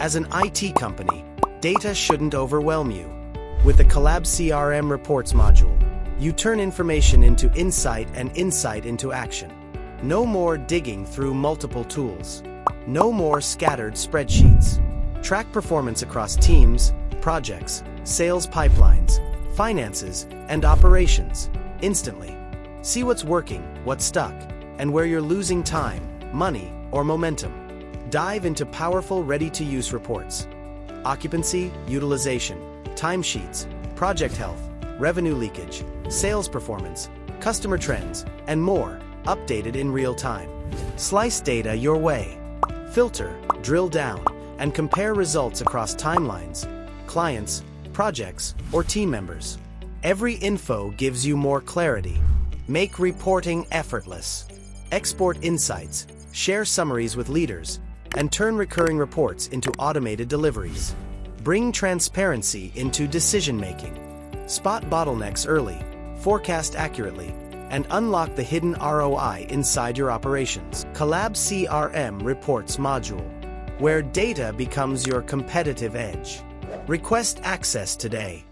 As an IT company, data shouldn't overwhelm you. With the CollabCRM Reports module, you turn information into insight and insight into action. No more digging through multiple tools. No more scattered spreadsheets. Track performance across teams, projects, sales pipelines, finances, and operations instantly. See what's working, what's stuck, and where you're losing time, money, or momentum. Dive into powerful, ready-to-use reports. Occupancy, utilization, timesheets, project health, revenue leakage, sales performance, customer trends, and more, updated in real time. Slice data your way. Filter, drill down, and compare results across timelines, clients, projects, or team members. Every info gives you more clarity. Make reporting effortless. Export insights, share summaries with leaders, and turn recurring reports into automated deliveries. Bring transparency into decision-making. Spot bottlenecks early, forecast accurately, and unlock the hidden ROI inside your operations. CollabCRM Reports module, where data becomes your competitive edge. Request access today.